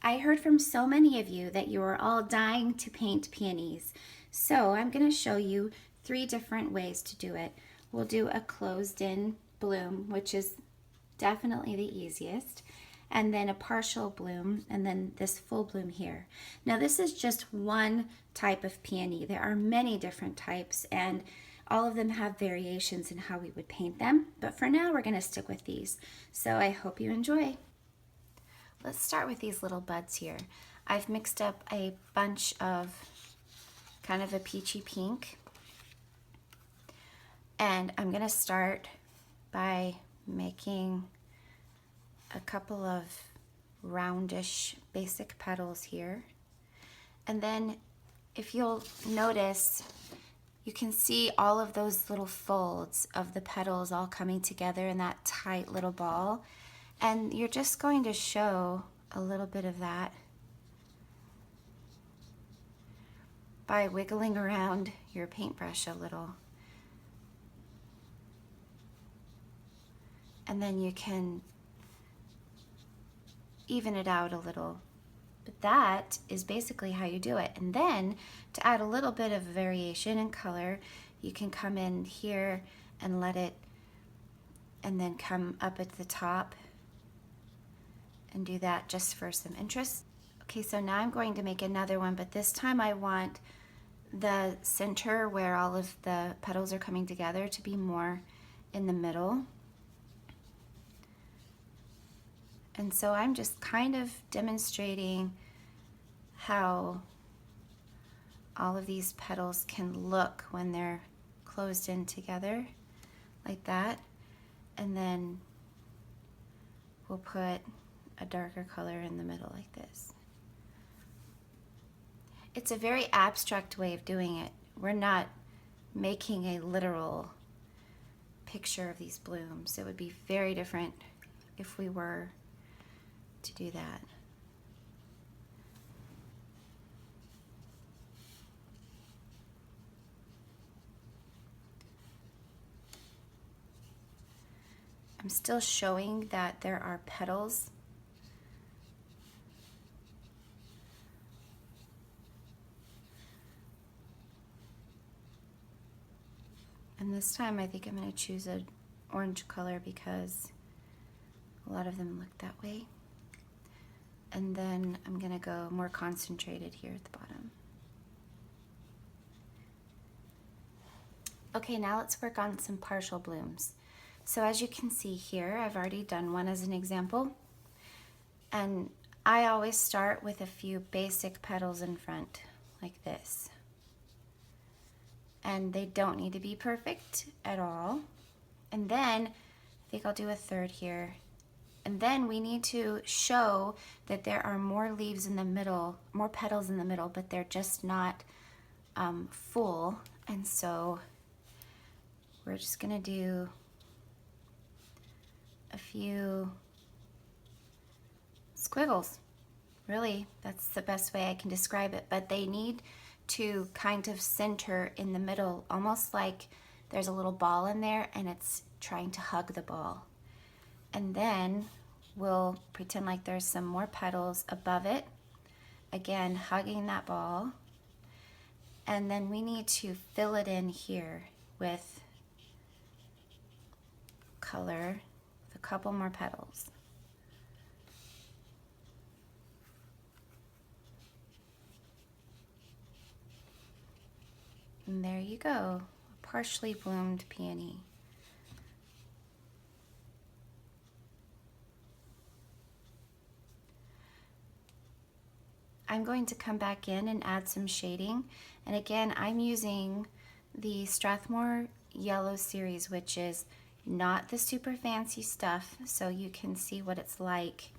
I heard from so many of you that you are all dying to paint peonies. So I'm going to show you 3 different ways to do it. We'll do a closed in bloom, which is definitely the easiest, and then a partial bloom, and then this full bloom here. Now this is just one type of peony. There are many different types, and all of them have variations in how we would paint them, but for now we're going to stick with these. So I hope you enjoy. Let's start with these little buds here. I've mixed up a bunch of kind of a peachy pink, and I'm going to start by making a couple of roundish basic petals here. And then if you'll notice, you can see all of those little folds of the petals all coming together in that tight little ball. And you're just going to show a little bit of that by wiggling around your paintbrush a little. And then you can even it out a little. But that is basically how you do it. And then to add a little bit of variation in color, you can come in here and let it, and then come up at the top and do that just for some interest. Okay, so now I'm going to make another one, but this time I want the center where all of the petals are coming together to be more in the middle. And so I'm just kind of demonstrating how all of these petals can look when they're closed in together like that. And then we'll put a darker color in the middle like this. It's a very abstract way of doing it. We're not making a literal picture of these blooms. It would be very different if we were to do that. I'm still showing that there are petals. And this time I think I'm going to choose an orange color because a lot of them look that way. And then I'm going to go more concentrated here at the bottom. Okay, now let's work on some partial blooms. So as you can see here, I've already done one as an example. And I always start with a few basic petals in front, like this. And they don't need to be perfect at all. And then I think I'll do a third here. And then we need to show that there are more leaves in the middle, more petals in the middle, but they're just not full. And so we're just gonna do a few squiggles. Really, that's the best way I can describe it, but they need to kind of center in the middle, almost like there's a little ball in there and it's trying to hug the ball. And then we'll pretend like there's some more petals above it, again hugging that ball. And then we need to fill it in here with color, with a couple more petals. And there you go, a partially bloomed peony. I'm going to come back in and add some shading. And again, I'm using the Strathmore Yellow series, which is not the super fancy stuff, so you can see what it's like.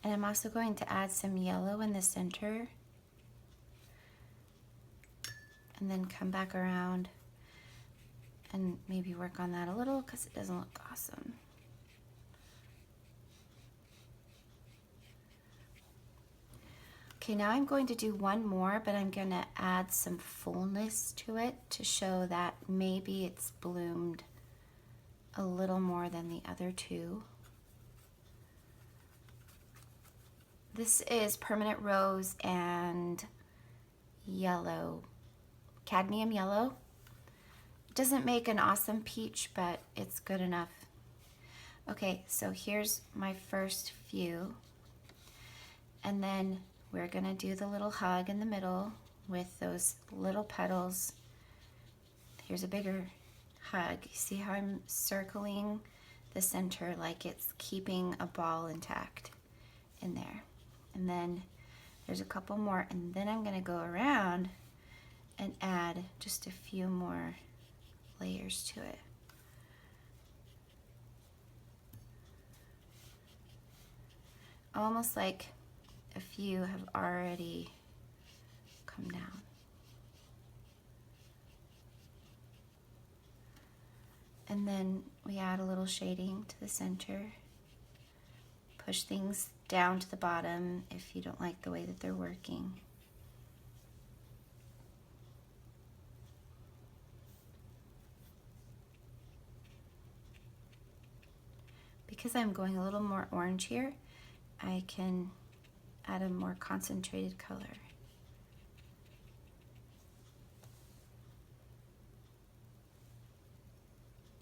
And I'm also going to add some yellow in the center. And then come back around and maybe work on that a little because it doesn't look awesome. Okay, now I'm going to do one more, but I'm going to add some fullness to it to show that maybe it's bloomed a little more than the other two. This is permanent rose and yellow, cadmium yellow. It doesn't make an awesome peach, but it's good enough. Okay, so here's my first few. And then we're gonna do the little hug in the middle with those little petals. Here's a bigger hug. You see how I'm circling the center like it's keeping a ball intact in there. And then there's a couple more, and then I'm gonna go around and add just a few more layers to it. Almost like a few have already come down. And then we add a little shading to the center. Push things down to the bottom if you don't like the way that they're working. Because I'm going a little more orange here, I can add a more concentrated color.